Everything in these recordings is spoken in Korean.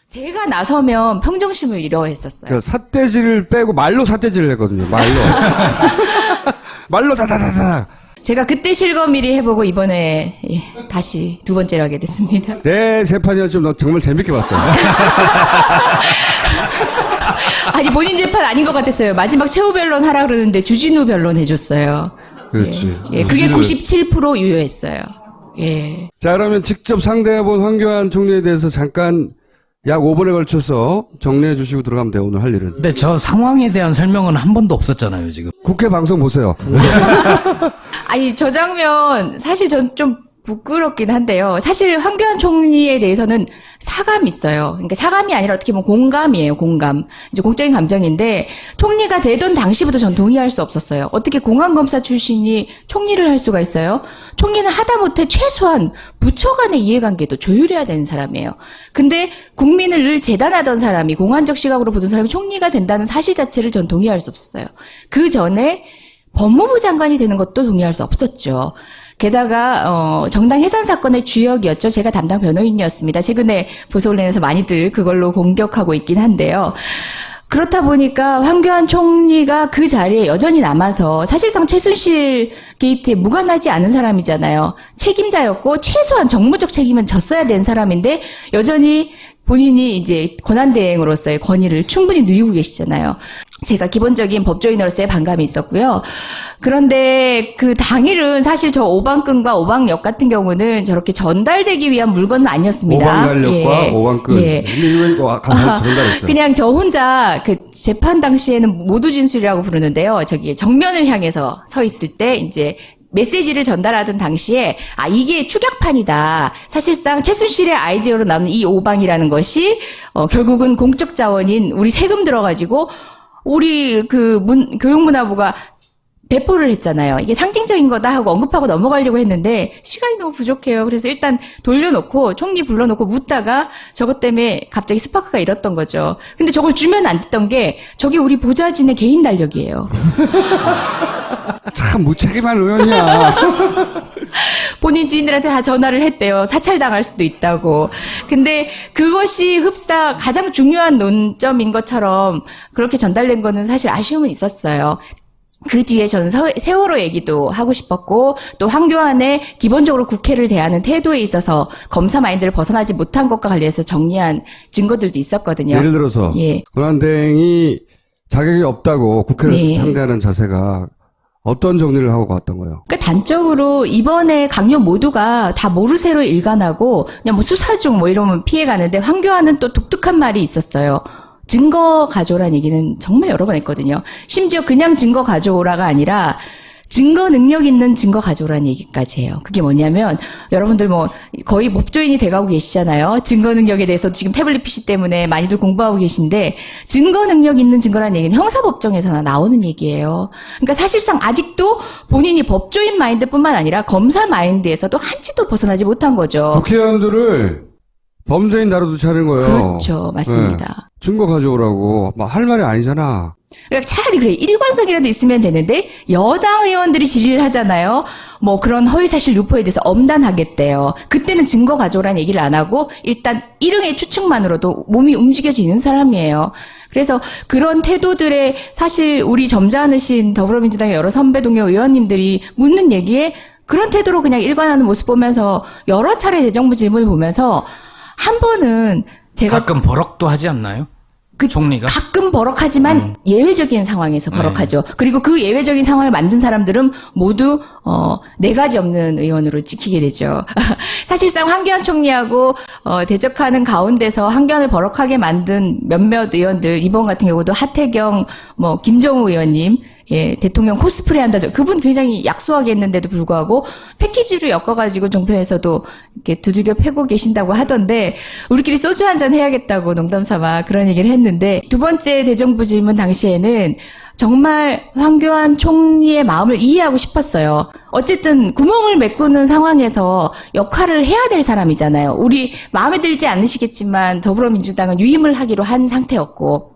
제가 나서면 평정심을 잃어했었어요. 그 삿대질을 빼고 말로 삿대질을 했거든요. 말로. 말로 다다다다. 제가 그때 실검1위 해보고 이번에 다시 두 번째로 하게 됐습니다. 내 재판이었지만 정말 재밌게 봤어요. 아니 본인 재판 아닌 것 같았어요. 마지막 최후 변론 하라 그러는데 주진우 변론 해줬어요. 그렇지. 예, 그게 97% 유효했어요. 예. 자, 그러면 직접 상대해본 황교안 총리에 대해서 잠깐 약 5분에 걸쳐서 정리해 주시고 들어가면 돼요, 오늘 할 일은. 근데 저 상황에 대한 설명은 한 번도 없었잖아요, 지금. 국회 방송 보세요. 아니 저 장면 사실 전 좀 부끄럽긴 한데요. 사실 황교안 총리에 대해서는 사감이 있어요. 그러니까 사감이 아니라 어떻게 보면 공감이에요. 공감. 이제 공적인 감정인데 총리가 되던 당시부터 전 동의할 수 없었어요. 어떻게 공안검사 출신이 총리를 할 수가 있어요? 총리는 하다못해 최소한 부처 간의 이해관계도 조율해야 되는 사람이에요. 근데 국민을 늘 재단하던 사람이 공안적 시각으로 보던 사람이 총리가 된다는 사실 자체를 전 동의할 수 없었어요. 그 전에 법무부 장관이 되는 것도 동의할 수 없었죠. 게다가 정당 해산 사건의 주역이었죠. 제가 담당 변호인이었습니다. 최근에 보수언론에서 많이들 그걸로 공격하고 있긴 한데요. 그렇다 보니까 황교안 총리가 그 자리에 여전히 남아서 사실상 최순실 게이트에 무관하지 않은 사람이잖아요. 책임자였고 최소한 정무적 책임은 졌어야 되는 사람인데 여전히 본인이 이제 권한대행으로서의 권위를 충분히 누리고 계시잖아요. 제가 기본적인 법조인으로서의 반감이 있었고요. 그런데 그 당일은 사실 저 오방끈과 오방역 같은 경우는 저렇게 전달되기 위한 물건은 아니었습니다. 오방달력과 예. 오방끈. 예. 근데 이거 가서 전달했어요. 그냥 저 혼자 그 재판 당시에는 모두 진술이라고 부르는데요. 저기 정면을 향해서 서 있을 때 이제 메시지를 전달하던 당시에 이게 추격판이다. 사실상 최순실의 아이디어로 나오는 이 오방이라는 것이 결국은 공적 자원인 우리 세금 들어가지고 우리 교육문화부가 배포를 했잖아요. 이게 상징적인 거다 하고 언급하고 넘어가려고 했는데 시간이 너무 부족해요. 그래서 일단 돌려놓고 총리 불러놓고 묻다가 저것 때문에 갑자기 스파크가 일었던 거죠. 근데 저걸 주면 안 됐던 게 저게 우리 보좌진의 개인 달력이에요. 참 무책임한 의원이야. 본인 지인들한테 다 전화를 했대요. 사찰당할 수도 있다고. 근데 그것이 흡사 가장 중요한 논점인 것처럼 그렇게 전달된 거는 사실 아쉬움은 있었어요. 그 뒤에 저는 세월호 얘기도 하고 싶었고 또 황교안의 기본적으로 국회를 대하는 태도에 있어서 검사 마인드를 벗어나지 못한 것과 관련해서 정리한 증거들도 있었거든요. 예를 들어서 예. 권한대행이 자격이 없다고 국회를 네. 상대하는 자세가 어떤 정리를 하고 갔던 거예요? 그러니까 단적으로 이번에 강요 모두가 다 모르쇠로 일관하고 그냥 뭐 수사 중 뭐 이러면 피해가는데 황교안은 또 독특한 말이 있었어요. 증거 가져오라는 얘기는 정말 여러 번 했거든요. 심지어 그냥 증거 가져오라가 아니라 증거 능력 있는 증거 가져오라는 얘기까지 해요. 그게 뭐냐면 여러분들 뭐 거의 법조인이 돼가고 계시잖아요. 증거 능력에 대해서 지금 태블릿 PC 때문에 많이들 공부하고 계신데 증거 능력 있는 증거라는 얘기는 형사법정에서나 나오는 얘기예요. 그러니까 사실상 아직도 본인이 법조인 마인드뿐만 아니라 검사 마인드에서도 한치도 벗어나지 못한 거죠. 국회의원들을 범죄인 다루듯이 하는 거예요. 그렇죠. 맞습니다. 네. 증거 가져오라고. 막 할 말이 아니잖아. 그러니까 차라리 그래 일관성이라도 있으면 되는데 여당 의원들이 질의를 하잖아요. 뭐 그런 허위사실 유포에 대해서 엄단하겠대요. 그때는 증거 가져오라는 얘기를 안 하고 일단 일응의 추측만으로도 몸이 움직여지는 사람이에요. 그래서 그런 태도들에 사실 우리 점잖으신 더불어민주당의 여러 선배 동료 의원님들이 묻는 얘기에 그런 태도로 그냥 일관하는 모습 보면서 여러 차례 대정부 질문을 보면서 한 번은 제가 가끔 버럭도 하지 않나요? 그 총리가? 가끔 버럭하지만 예외적인 상황에서 버럭하죠. 그리고 그 예외적인 상황을 만든 사람들은 모두 네 가지 없는 의원으로 찍히게 되죠. 사실상 황교안 총리하고 대적하는 가운데서 황교안을 버럭하게 만든 몇몇 의원들 이번 같은 경우도 하태경, 뭐 김정우 의원님, 예, 대통령 코스프레 한다죠. 그분 굉장히 약소하게 했는데도 불구하고 패키지로 엮어가지고 종편에서도 이렇게 두들겨 패고 계신다고 하던데 우리끼리 소주 한잔 해야겠다고 농담 삼아 그런 얘기를 했는데 두 번째 대정부 질문 당시에는 정말 황교안 총리의 마음을 이해하고 싶었어요. 어쨌든 구멍을 메꾸는 상황에서 역할을 해야 될 사람이잖아요. 우리 마음에 들지 않으시겠지만 더불어민주당은 유임을 하기로 한 상태였고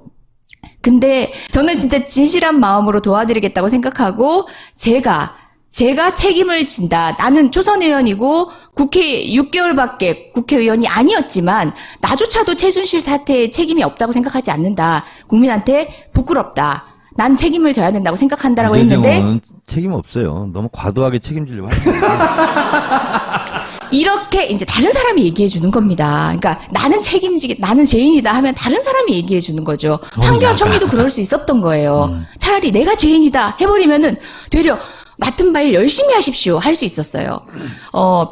근데 저는 진짜 진실한 마음으로 도와드리겠다고 생각하고 제가 제가 책임을 진다. 나는 초선 의원이고 국회 6개월밖에 국회의원이 아니었지만 나조차도 최순실 사태에 책임이 없다고 생각하지 않는다. 국민한테 부끄럽다. 난 책임을 져야 된다고 생각한다라고 했는데 이재정은 책임 없어요. 너무 과도하게 책임지려고 하는 거예요. 이렇게 이제 다른 사람이 얘기해 주는 겁니다. 그러니까 나는 나는 죄인이다 하면 다른 사람이 얘기해 주는 거죠. 황교안 총리도 그럴 수 있었던 거예요. 차라리 내가 죄인이다 해버리면은 되려 맡은 바일 열심히 하십시오 할 수 있었어요.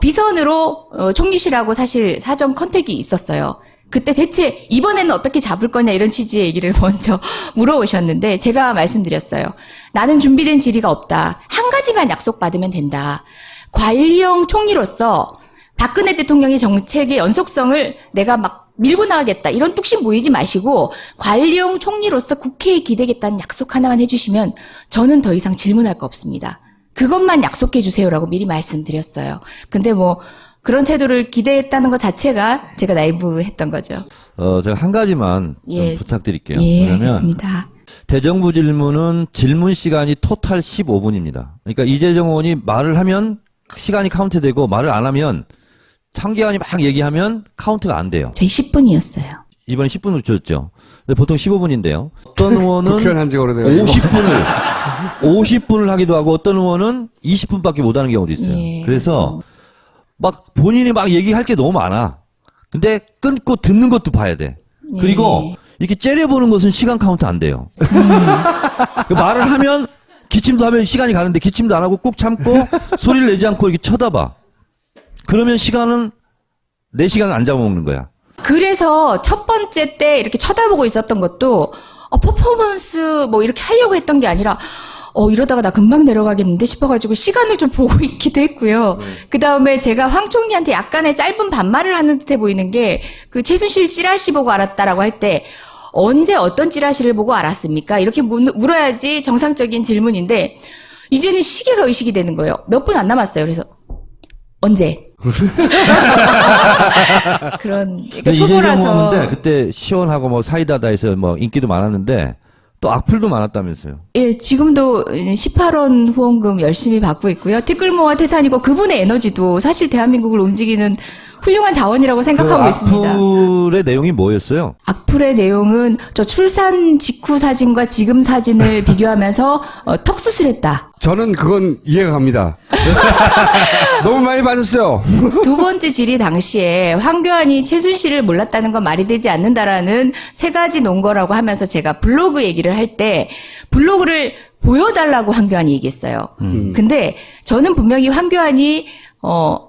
비선으로 총리실하고 사실 사전 컨택이 있었어요. 그때 대체 이번에는 어떻게 잡을 거냐 이런 취지의 얘기를 먼저 물어오셨는데 제가 말씀드렸어요. 나는 준비된 질의가 없다. 한 가지만 약속받으면 된다. 관리형 총리로서 박근혜 대통령의 정책의 연속성을 내가 막 밀고 나가겠다. 이런 뚝심 보이지 마시고 관리형 총리로서 국회에 기대겠다는 약속 하나만 해주시면 저는 더 이상 질문할 거 없습니다. 그것만 약속해 주세요라고 미리 말씀드렸어요. 근데 뭐 그런 태도를 기대했다는 것 자체가 제가 나이브했던 거죠. 제가 한 가지만 예. 좀 부탁드릴게요. 예, 왜냐면 알겠습니다. 대정부 질문은 질문 시간이 토탈 15분입니다. 그러니까 이재정 의원이 말을 하면 시간이 카운트되고 말을 안 하면 상기관이 막 얘기하면 카운트가 안 돼요. 저희 10분이었어요. 이번에 10분으로 줄였죠. 근데 보통 15분인데요. 어떤 의원은 국회의원 한지 오래돼요. 50분을 하기도 하고 어떤 의원은 20분밖에 못 하는 경우도 있어요. 예, 그래서 막 본인이 막 얘기할 게 너무 많아. 근데 끊고 듣는 것도 봐야 돼. 그리고 예. 이렇게 째려보는 것은 시간 카운트 안 돼요. 그 말을 하면 기침도 하면 시간이 가는데 기침도 안 하고 꾹 참고 소리를 내지 않고 이렇게 쳐다봐. 그러면 시간은 내 시간은 안 잡아먹는 거야. 그래서 첫 번째 때 이렇게 쳐다보고 있었던 것도 퍼포먼스 뭐 이렇게 하려고 했던 게 아니라 이러다가 나 금방 내려가겠는데 싶어가지고 시간을 좀 보고 있기도 했고요. 그 다음에 제가 황 총리한테 약간의 짧은 반말을 하는 듯해 보이는 게 그 최순실 찌라시 보고 알았다라고 할 때 언제 어떤 찌라시를 보고 알았습니까? 이렇게 물어야지 정상적인 질문인데 이제는 시계가 의식이 되는 거예요. 몇 분 안 남았어요. 그래서 언제? 그런 그러니까 이재정 초보라서 의원인데 그때 시원하고 뭐 사이다다 해서 뭐 인기도 많았는데 또 악플도 많았다면서요. 예, 지금도 18원 후원금 열심히 받고 있고요. 티끌모아 태산이고 그분의 에너지도 사실 대한민국을 움직이는 훌륭한 자원이라고 생각하고 있습니다. 악플의 내용이 뭐였어요? 악플의 내용은 저 출산 직후 사진과 지금 사진을 비교하면서 턱수술했다. 저는 그건 이해가 갑니다. 너무 많이 받았어요. 두 번째 질의 당시에 황교안이 최순실을 몰랐다는 건 말이 되지 않는다라는 세 가지 논거라고 하면서 제가 블로그 얘기를 할 때 블로그를 보여달라고 황교안이 얘기했어요. 근데 저는 분명히 황교안이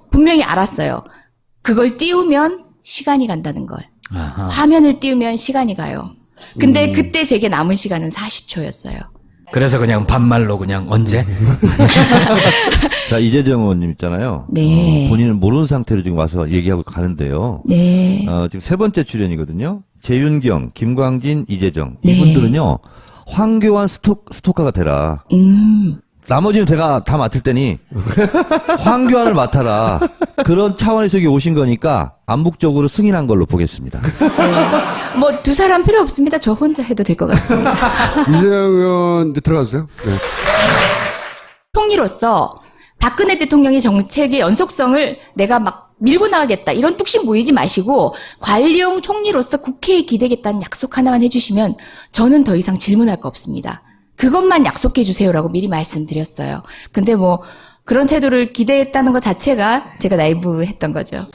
분명히 알았어요. 그걸 띄우면 시간이 간다는 걸. 아하. 화면을 띄우면 시간이 가요. 근데 그때 제게 남은 시간은 40초였어요. 그래서 그냥 반말로 그냥 언제? 자, 이재정 의원님 있잖아요. 네. 본인은 모르는 상태로 지금 와서 얘기하고 가는데요. 네. 지금 세 번째 출연이거든요. 재윤경, 김광진, 이재정. 네. 이분들은요, 황교안 스토커가 되라. 나머지는 제가 다 맡을 테니, 황교안을 맡아라. 그런 차원에서 여기 오신 거니까, 암묵적으로 승인한 걸로 보겠습니다. 네. 뭐 두 사람 필요 없습니다. 저 혼자 해도 될 것 같습니다. 이재명 의원 들어가주세요. 네. 총리로서 박근혜 대통령의 정책의 연속성을 내가 막 밀고 나가겠다. 이런 뚝심 보이지 마시고 관리형 총리로서 국회에 기대겠다는 약속 하나만 해주시면 저는 더 이상 질문할 거 없습니다. 그것만 약속해 주세요라고 미리 말씀드렸어요. 근데 뭐 그런 태도를 기대했다는 것 자체가 제가 나이브했던 거죠.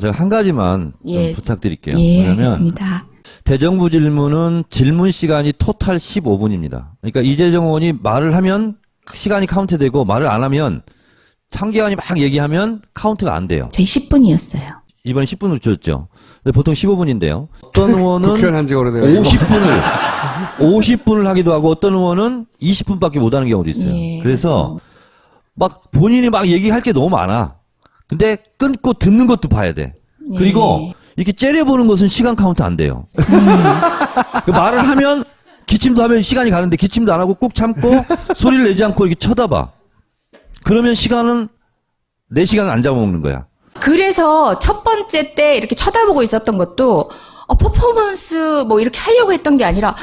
제가 한 가지만 좀 예. 부탁드릴게요. 예, 왜냐면 알겠습니다. 대정부 질문은 질문 시간이 토탈 15분입니다. 그러니까 이재정 의원이 말을 하면 시간이 카운트되고 말을 안 하면 상기관이 막 얘기하면 카운트가 안 돼요. 저희 10분이었어요. 이번에 10분으로 줄였죠. 근데 보통 15분인데요. 어떤 의원은 국회의원 한지 오래돼요. 50분을 하기도 하고 어떤 의원은 20분밖에 못 하는 경우도 있어요. 예, 그래서 막 본인이 막 얘기할 게 너무 많아. 근데 끊고 듣는 것도 봐야 돼. 그리고 예. 이렇게 째려보는 것은 시간 카운트 안 돼요. 그 말을 하면 기침도 하면 시간이 가는데 기침도 안 하고 꾹 참고 소리를 내지 않고 이렇게 쳐다봐. 그러면 시간은 내 시간은 안 잡아먹는 거야. 그래서 첫 번째 때 이렇게 쳐다보고 있었던 것도 퍼포먼스 뭐 이렇게 하려고 했던 게 아니라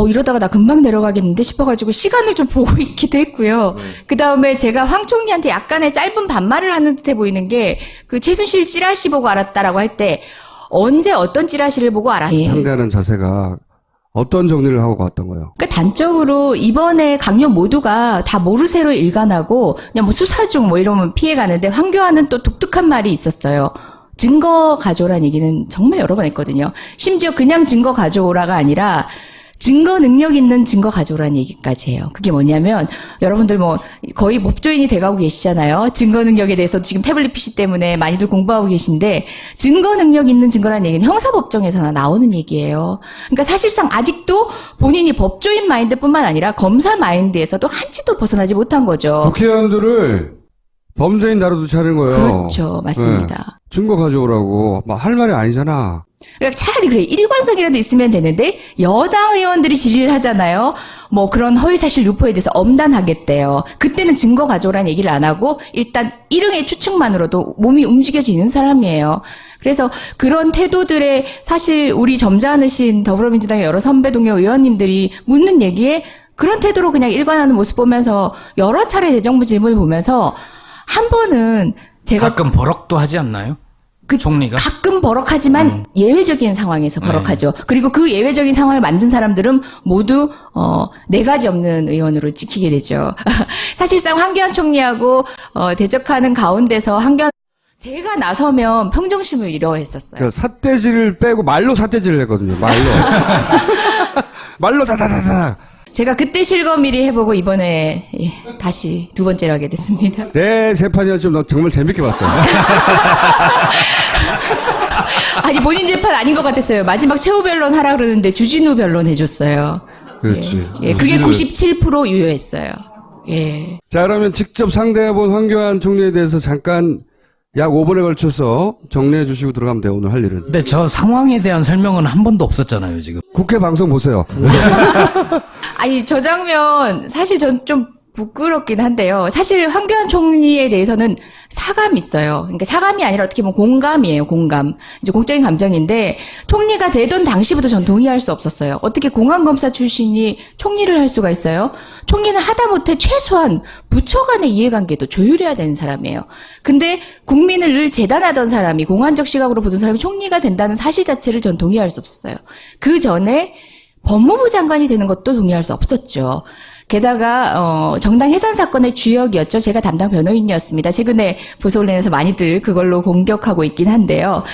이러다가 나 금방 내려가겠는데 싶어가지고 시간을 좀 보고 있기도 했고요. 그 다음에 제가 황 총리한테 약간의 짧은 반말을 하는 듯해 보이는 게 그 최순실 찌라시 보고 알았다라고 할 때 언제 어떤 찌라시를 보고 알았지? 상대하는 자세가 어떤 정리를 하고 갔던 거예요? 그러니까 단적으로 이번에 강요 모두가 다 모르쇠로 일관하고 그냥 뭐 수사 중 뭐 이러면 피해가는데 황교안은 또 독특한 말이 있었어요. 증거 가져오라는 얘기는 정말 여러 번 했거든요. 심지어 그냥 증거 가져오라가 아니라 증거 능력 있는 증거 가져오라는 얘기까지 해요. 그게 뭐냐면 여러분들 뭐 거의 법조인이 돼가고 계시잖아요. 증거 능력에 대해서 지금 태블릿 PC 때문에 많이들 공부하고 계신데 증거 능력 있는 증거라는 얘기는 형사법정에서나 나오는 얘기예요. 그러니까 사실상 아직도 본인이 법조인 마인드뿐만 아니라 검사 마인드에서도 한치도 벗어나지 못한 거죠. 국회의원들을 범죄인 다루듯이 하는 거예요. 그렇죠. 맞습니다. 네. 증거 가져오라고 막 할 말이 아니잖아. 그러니까 차라리 그래 일관성이라도 있으면 되는데 여당 의원들이 질의를 하잖아요. 뭐 그런 허위사실 유포에 대해서 엄단하겠대요. 그때는 증거 가져오라는 얘기를 안 하고 일단 일응의 추측만으로도 몸이 움직여지는 사람이에요. 그래서 그런 태도들에 사실 우리 점잖으신 더불어민주당의 여러 선배 동료 의원님들이 묻는 얘기에 그런 태도로 그냥 일관하는 모습 보면서 여러 차례 대정부 질문을 보면서 한 번은 제가 가끔 버럭도 하지 않나요? 그 총리가? 가끔 버럭하지만 예외적인 상황에서 버럭하죠. 그리고 그 예외적인 상황을 만든 사람들은 모두 네 가지 없는 의원으로 찍히게 되죠. 사실상 황교안 총리하고 대적하는 가운데서 제가 나서면 평정심을 잃어했었어요. 그러니까 삿대질을 빼고 말로 삿대질을 했거든요. 말로. 말로 다다다다. 제가 그때 실검일이 해보고 이번에 다시 두 번째로 하게 됐습니다. 내 재판이었지만 정말 재밌게 봤어요. 아니 본인 재판 아닌 것 같았어요. 마지막 최후 변론 하라 그러는데 주진우 변론 해줬어요. 그렇지. 예, 그게 97% 유효했어요. 예. 자, 그러면 직접 상대해본 황교안 총리에 대해서 잠깐 약 5분에 걸쳐서 정리해 주시고 들어가면 돼요. 오늘 할 일은. 근데 저 상황에 대한 설명은 한 번도 없었잖아요, 지금. 국회 방송 보세요. 아니 저 장면 사실 전 좀 부끄럽긴 한데요. 사실 황교안 총리에 대해서는 사감이 있어요. 그러니까 사감이 아니라 어떻게 보면 공감이에요. 공감. 이제 공적인 감정인데 총리가 되던 당시부터 전 동의할 수 없었어요. 어떻게 공안검사 출신이 총리를 할 수가 있어요? 총리는 하다못해 최소한 부처 간의 이해관계도 조율해야 되는 사람이에요. 근데 국민을 늘 재단하던 사람이 공안적 시각으로 보던 사람이 총리가 된다는 사실 자체를 전 동의할 수 없었어요. 그 전에 법무부 장관이 되는 것도 동의할 수 없었죠. 게다가 정당 해산 사건의 주역이었죠. 제가 담당 변호인이었습니다. 최근에 보수언론에서 많이들 그걸로 공격하고 있긴 한데요.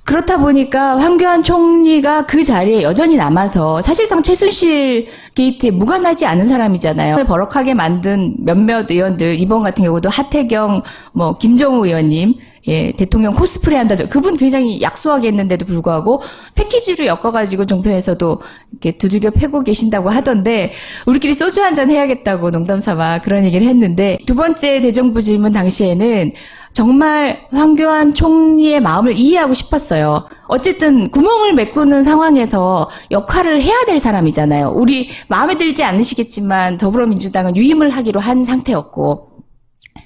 그렇다 보니까 황교안 총리가 그 자리에 여전히 남아서 사실상 최순실 게이트에 무관하지 않은 사람이잖아요. 버럭하게 만든 몇몇 의원들, 이번 같은 경우도 하태경, 뭐 김정우 의원님, 예, 대통령 코스프레 한다죠. 그분 굉장히 약소하게 했는데도 불구하고 패키지로 엮어가지고 종편에서도 이렇게 두들겨 패고 계신다고 하던데 우리끼리 소주 한잔 해야겠다고 농담삼아 그런 얘기를 했는데 두 번째 대정부 질문 당시에는 정말 황교안 총리의 마음을 이해하고 싶었어요. 어쨌든 구멍을 메꾸는 상황에서 역할을 해야 될 사람이잖아요. 우리 마음에 들지 않으시겠지만 더불어민주당은 유임을 하기로 한 상태였고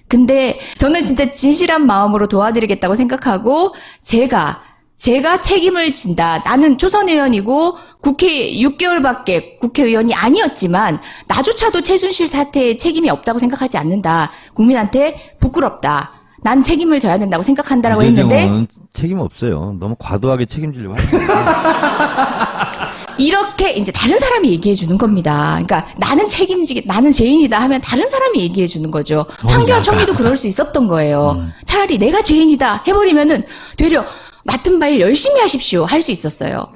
근데 저는 진짜 진실한 마음으로 도와드리겠다고 생각하고 제가 책임을 진다. 나는 초선 의원이고 국회 6개월밖에 국회의원이 아니었지만 나조차도 최순실 사태에 책임이 없다고 생각하지 않는다. 국민한테 부끄럽다. 난 책임을 져야 된다고 생각한다라고 했는데 책임 없어요. 너무 과도하게 책임지려고 하는 거예요. 이렇게 이제 다른 사람이 얘기해 주는 겁니다. 그러니까 나는 나는 죄인이다 하면 다른 사람이 얘기해 주는 거죠. 황교안 총리도 그럴 수 있었던 거예요. 차라리 내가 죄인이다 해버리면은 되려 맡은 바일 열심히 하십시오 할 수 있었어요.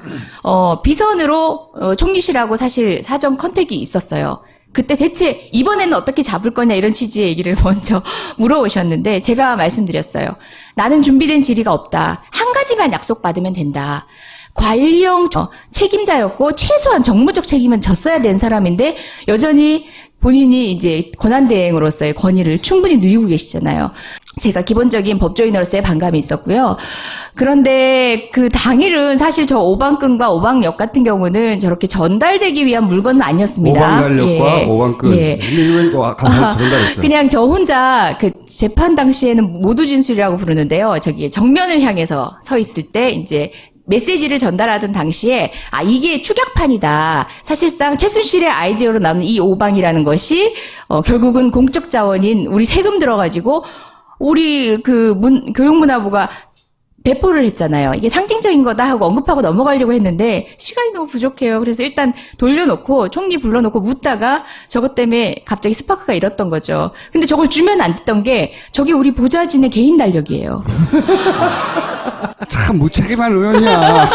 비선으로 총리실하고 사실 사전 컨택이 있었어요. 그때 대체 이번에는 어떻게 잡을 거냐 이런 취지의 얘기를 먼저 물어오셨는데 제가 말씀드렸어요. 나는 준비된 질의가 없다. 한 가지만 약속받으면 된다. 관리형 책임자였고 최소한 정무적 책임은 졌어야 된 사람인데 여전히 본인이 이제 권한대행으로서의 권위를 충분히 누리고 계시잖아요. 제가 기본적인 법조인으로서의 반감이 있었고요. 그런데 그 당일은 사실 저 오방끈과 오방역 같은 경우는 저렇게 전달되기 위한 물건은 아니었습니다. 오방달력과 예. 오방끈. 예. 이거 가서 전달했어요. 그냥 저 혼자 그 재판 당시에는 모두 진술이라고 부르는데요. 저기 정면을 향해서 서 있을 때 이제 메시지를 전달하던 당시에 이게 추격판이다. 사실상 최순실의 아이디어로 나오는 이 오방이라는 것이 결국은 공적 자원인 우리 세금 들어가지고 우리 교육문화부가 배포를 했잖아요. 이게 상징적인 거다 하고 언급하고 넘어가려고 했는데 시간이 너무 부족해요. 그래서 일단 돌려놓고 총리 불러놓고 묻다가 저것 때문에 갑자기 스파크가 일었던 거죠. 근데 저걸 주면 안 됐던 게 저게 우리 보좌진의 개인 달력이에요. 참 무책임한 의원이야.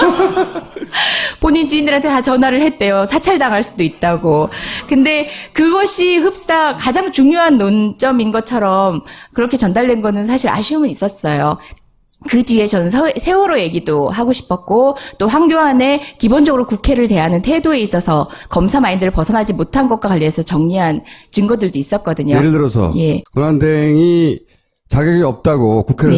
본인 지인들한테 다 전화를 했대요. 사찰당할 수도 있다고. 근데 그것이 흡사 가장 중요한 논점인 것처럼 그렇게 전달된 거는 사실 아쉬움은 있었어요. 그 뒤에 저는 세월호 얘기도 하고 싶었고 또 황교안의 기본적으로 국회를 대하는 태도에 있어서 검사 마인드를 벗어나지 못한 것과 관련해서 정리한 증거들도 있었거든요. 예를 들어서 예. 권한대행이 자격이 없다고 국회를